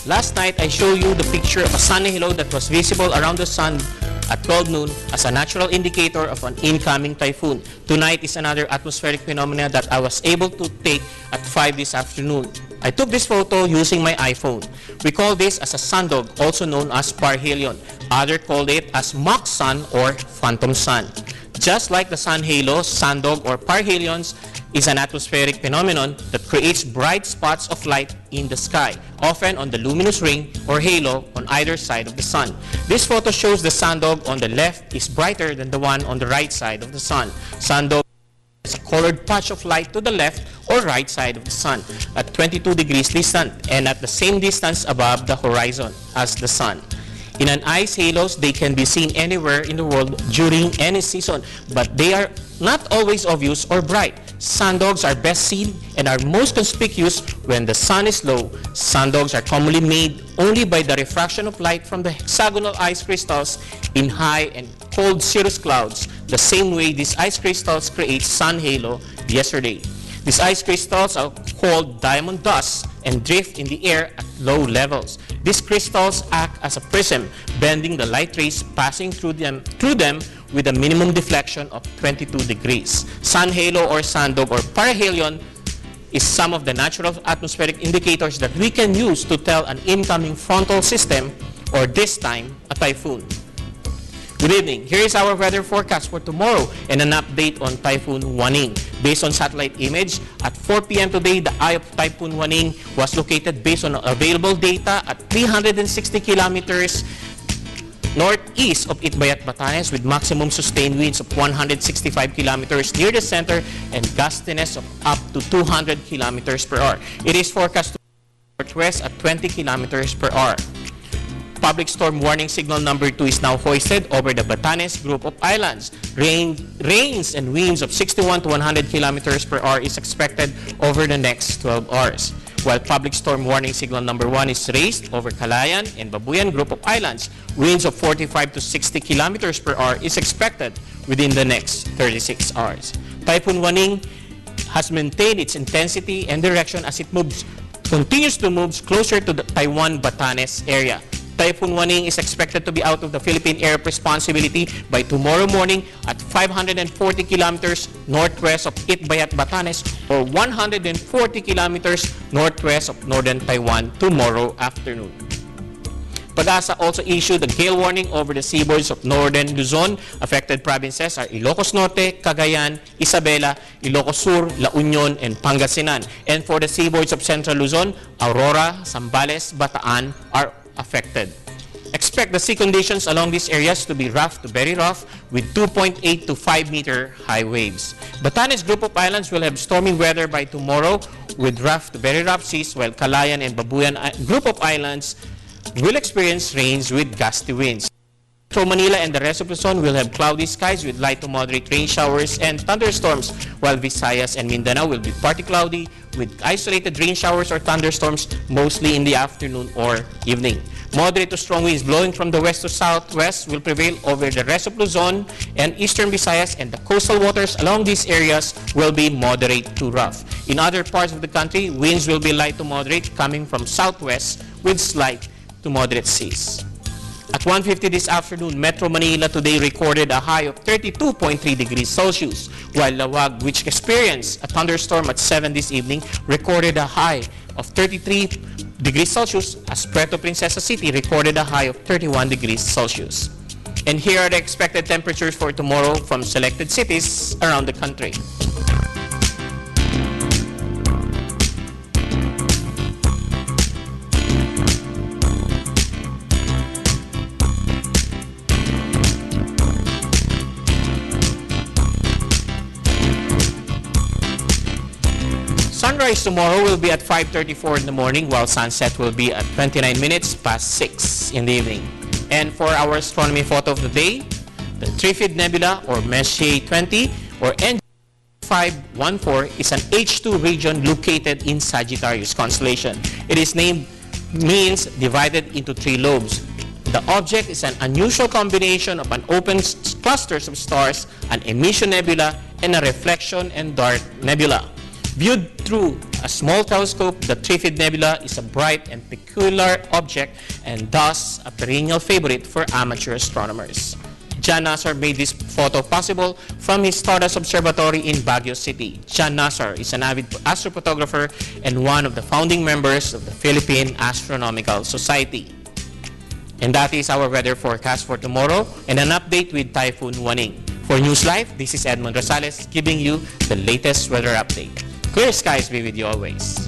Last night, I showed you the picture of a sunny halo that was visible around the sun at 12 noon as a natural indicator of an incoming typhoon. Tonight is another atmospheric phenomena that I was able to take at 5 this afternoon. I took this photo using my iPhone. We call this as a sundog, also known as parhelion. Others called it as mock sun or phantom sun. Just like the sun halo, sundog or parhelions is an atmospheric phenomenon that creates bright spots of light in the sky, often on the luminous ring or halo on either side of the sun. This photo shows the sundog on the left is brighter than the one on the right side of the sun. Sundog is a colored patch of light to the left or right side of the sun at 22 degrees distant and at the same distance above the horizon as the sun. In an ice halos, they can be seen anywhere in the world during any season, but they are not always obvious or bright. Sundogs are best seen and are most conspicuous when the sun is low. Sundogs are commonly made only by the refraction of light from the hexagonal ice crystals in high and cold cirrus clouds, the same way these ice crystals create sun halo yesterday. These ice crystals are called diamond dust and drift in the air at low levels. These crystals act as a prism, bending the light rays passing through them with a minimum deflection of 22 degrees. Sun halo or sundog or parhelion is some of the natural atmospheric indicators that we can use to tell an incoming frontal system, or this time, a typhoon. Good evening. Here is our weather forecast for tomorrow and an update on Typhoon Huaning. Based on satellite image, at 4 p.m. today, the eye of Typhoon Huaning was located based on available data at 360 kilometers northeast of Itbayat, Batanes, with maximum sustained winds of 165 kilometers near the center and gustiness of up to 200 kilometers per hour. It is forecast to northwest at 20 kilometers per hour. Public storm warning signal number 2 is now hoisted over the Batanes group of islands. Rains and winds of 61 to 100 kilometers per hour is expected over the next 12 hours. While public storm warning signal number 1 is raised over Calayan and Babuyan group of islands, winds of 45 to 60 kilometers per hour is expected within the next 36 hours. Typhoon Huaning has maintained its intensity and direction as it continues to move closer to the Taiwan-Batanes area. Typhoon Huaning is expected to be out of the Philippine area of responsibility by tomorrow morning at 540 kilometers northwest of Itbayat, Batanes, or 140 kilometers northwest of northern Taiwan tomorrow afternoon. PAGASA also issued a gale warning over the seaboards of northern Luzon. Affected provinces are Ilocos Norte, Cagayan, Isabela, Ilocos Sur, La Union, and Pangasinan. And for the seaboards of central Luzon, Aurora, Zambales, Balitaan are affected. Expect the sea conditions along these areas to be rough to very rough with 2.8 to 5 meter high waves. Batanes group of islands will have stormy weather by tomorrow with rough to very rough seas, while Calayan and Babuyan group of islands will experience rains with gusty winds. Metro Manila and the rest of Luzon will have cloudy skies with light to moderate rain showers and thunderstorms, while Visayas and Mindanao will be partly cloudy with isolated rain showers or thunderstorms mostly in the afternoon or evening. Moderate to strong winds blowing from the west to southwest will prevail over the rest of Luzon and eastern Visayas, and the coastal waters along these areas will be moderate to rough. In other parts of the country, winds will be light to moderate coming from southwest with slight to moderate seas. At 1:50 this afternoon, Metro Manila today recorded a high of 32.3 degrees Celsius, while Lawag, which experienced a thunderstorm at 7 this evening, recorded a high of 33 degrees Celsius, as Puerto Princesa City recorded a high of 31 degrees Celsius. And here are the expected temperatures for tomorrow from selected cities around the country. Sunrise tomorrow will be at 5:34 in the morning, while sunset will be at 29 minutes past 6 in the evening. And for our astronomy photo of the day, the Trifid Nebula or Messier 20 or N514 is an H2 region located in Sagittarius constellation. It is means divided into 3 lobes. The object is an unusual combination of an open clusters of stars, an emission nebula, and a reflection and dark nebula. Viewed through a small telescope, the Trifid Nebula is a bright and peculiar object and thus a perennial favorite for amateur astronomers. John Nassar made this photo possible from his Stardust Observatory in Baguio City. John Nassar is an avid astrophotographer and one of the founding members of the Philippine Astronomical Society. And that is our weather forecast for tomorrow and an update with Typhoon Huaning. For NewsLife, this is Edmond Rosales giving you the latest weather update. Clear skies be with you always.